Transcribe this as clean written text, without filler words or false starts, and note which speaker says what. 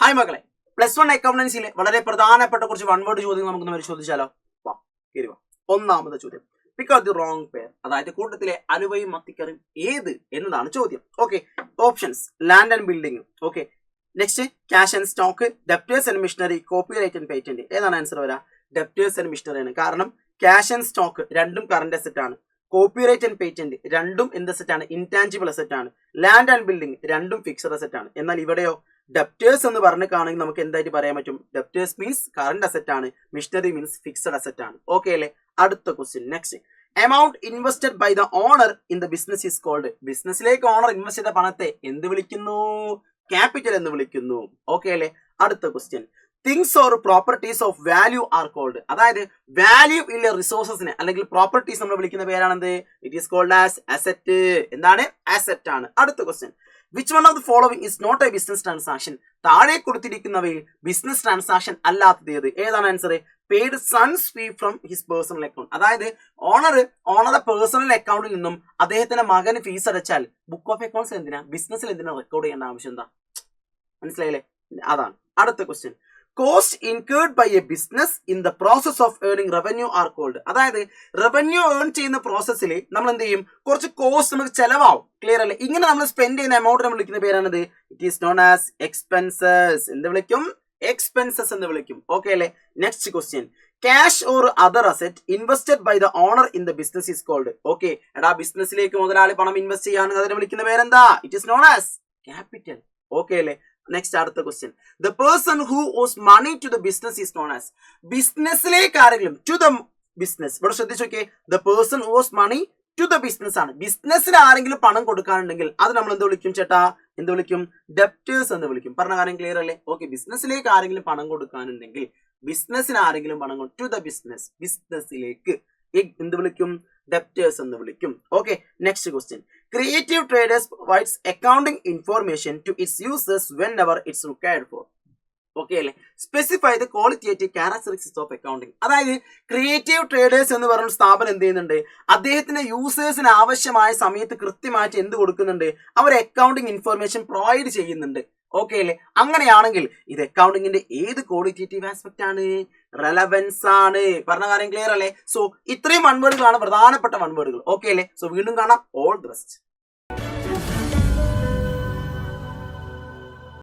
Speaker 1: Hi മക്കളെ, +1 അക്കൗണ്ടൻസിയിലെ വളരെ പ്രധാനപ്പെട്ട കുറച്ച് വൺ വേർഡ് ചോദ്യങ്ങൾ നമുക്കൊന്ന് പരിശോധിച്ചാലോ? വാ, കയറി വാ. ഒന്നാമത്തെ ചോദ്യം, pick out the wrong pair. അതായത് കൂട്ടത്തിലെ അലുവയും മത്തിക്കറിയും ഏത് എന്നതാണ് ചോദ്യം. Okay, options land and building. Okay, next cash and stock, debtors and machinery, copyright and patent. ഏതാണ് ആൻസർ വരാ? ഡെപ്റ്റേഴ്സ് ആൻഡ് മിഷനറി ആണ്. കാരണം ക്യാഷ് ആൻഡ് സ്റ്റോക്ക് രണ്ടും കറന്റ് അസറ്റ് ആണ്. കോപ്പിറൈറ്റ് ആൻഡ് പേറ്റന്റ് രണ്ടും എന്ത് അസറ്റ് ആണ്? ഇൻടാഞ്ചിബിൾ അസറ്റ് ആണ്. ലാൻഡ് ആൻഡ് ബിൽഡിംഗ് രണ്ടും ഫിക്സഡ് അസറ്റ് ആണ്. എന്നാൽ ഇവിടെയോ ഡെപ്റ്റേഴ്സ് എന്ന് പറഞ്ഞിട്ടാണെങ്കിൽ നമുക്ക് എന്തായിട്ട് പറയാൻ പറ്റും? ഡെപ്റ്റേഴ്സ് മീൻസ് കറന്റ് അസറ്റ് ആണ്, മിഷനറി മീൻസ് ഫിക്സഡ് അസറ്റ് ആണ്. ഓക്കെ അല്ലേ? അടുത്ത question, next, amount invested by the owner in the business is called. ബിസിനസ്സിലേക്ക് ഓണർ ഇൻവെസ്റ്റ് ചെയ്ത പണത്തെ എന്ത് വിളിക്കുന്നു? ക്യാപിറ്റൽ എന്ന് വിളിക്കുന്നു. ഓക്കെ അല്ലേ? അടുത്ത question, things or properties of value are called. അതായത് വാല്യൂ ഉള്ള റിസോഴ്സസിനെ അല്ലെങ്കിൽ പ്രോപ്പർട്ടീസ് നമ്മൾ വിളിക്കുന്ന പേരാണെന്ത്? It is called as asset. എന്താണ്? അസറ്റ് ആണ്. അടുത്ത question, which one of the following is not a business transaction. താഴെ കൊടുത്തിരിക്കുന്നവയിൽ ബിസിനസ് ട്രാൻസാക്ഷൻ അല്ലാത്തത് ഏത്? ഏതാണ് answer? Paid son's fee from his personal account. അതായത് ഓണറുടെ പേഴ്സണൽ അക്കൗണ്ടിൽ നിന്നും അദ്ദേഹത്തിന്റെ മകന് ഫീസ് അടച്ചാൽ ബുക്ക് ഓഫ് അക്കൗണ്ട്സ് എന്തിനാ? ബിസിനസ്സിൽ എന്തിനാ റെക്കോർഡ് ചെയ്യേണ്ട ആവശ്യം എന്താ? മനസ്സിലായില്ലേ? അതാണ്. അടുത്ത question, cost incurred by a business in the process of earning revenue are called. അതായത് റവന്യൂ ഏൺ ചെയ്യുന്ന പ്രോസസ്സിൽ നമ്മൾ എന്ത് ചെയ്യും? കുറച്ച് കോസ്റ്റ് നമുക്ക് ചെലവാവും. ക്ലിയർ അല്ലേ? ഇങ്ങനെ നമ്മൾ സ്പെൻഡ് ചെയ്യുന്ന എമൗണ്ട് നമ്മൾ വിളിക്കുന്ന പേരാണിത്. It is known as expenses. എന്ത് വിളിക്കും? എക്സ്പെൻസസ് എന്ന് വിളിക്കും. ഓക്കെ അല്ലേ? Next question, cash or other asset invested by the owner in the business is called. Okay, എടാ ബിസിനസ്സിലേക്ക് മുതലാളി പണം ഇൻവെസ്റ്റ് ചെയ്യാൻ അതിനെ വിളിക്കുന്ന പേരെന്താ? It is known as capital. Okay അല്ലേ? നെക്സ്റ്റ് അടുത്ത question, the person who owes money to the business is known as. ബിസിനസ്സിലേക്ക് ആരെങ്കിലും ടു ദ ബിസിനസ്, ഇവിടെ ശ്രദ്ധിച്ചു നോക്കിയേ, the person who owes money to the business ആണ്. ബിസിനസ്സിന് ആരെങ്കിലും പണം കൊടുക്കാനുണ്ടെങ്കിൽ അത് നമ്മൾ എന്ത് വിളിക്കും ചേട്ടാ? എന്ത് വിളിക്കും? ഡെപ്റ്റേഴ്സ് എന്ന് വിളിക്കും. പറഞ്ഞ കാര്യം ക്ലിയർ അല്ലേ? ഓക്കെ, ബിസിനസ്സിലേക്ക് ആരെങ്കിലും പണം കൊടുക്കാനുണ്ടെങ്കിൽ, ബിസിനസ്സിന് ആരെങ്കിലും പണം ടു ദ ബിസിനസ്, ബിസിനസ്സിലേക്ക് എന്ത് വിളിക്കും? ഡെപ്റ്റേഴ്സ് എന്ന് വിളിക്കും. Okay, next question, creative traders provides accounting information to its users whenever it's required for. Okay അല്ലേ? Specify the qualitative characteristics of accounting. അതായത് ക്രിയേറ്റീവ് ട്രേഡേഴ്സ് എന്ന് പറയുന്ന സ്ഥാപനം എന്ത് ചെയ്യുന്നുണ്ട്? അദ്ദേഹത്തിന്റെ യൂസേഴ്സിന് ആവശ്യമായ സമയത്ത് കൃത്യമായിട്ട് എന്ത് കൊടുക്കുന്നുണ്ട്? അവർ അക്കൗണ്ടിംഗ് ഇൻഫർമേഷൻ പ്രൊവൈഡ് ചെയ്യുന്നുണ്ട്. ഓക്കെ അല്ലേ? അങ്ങനെയാണെങ്കിൽ ഇത് അക്കൗണ്ടിങ്ങിന്റെ ഏത് ക്വാളിറ്റേറ്റീവ് ആസ്പെക്ട് ആണ്? റെലവൻസ് ആണ്. പറഞ്ഞ കാര്യം ക്ലിയർ അല്ലേ? സോ ഇത്രയും വൺ വേർഡുകളാണ് പ്രധാനപ്പെട്ട വൺ വേർഡുകൾ. ഓക്കെ അല്ലേ? സോ വീണ്ടും കാണാം. All the best.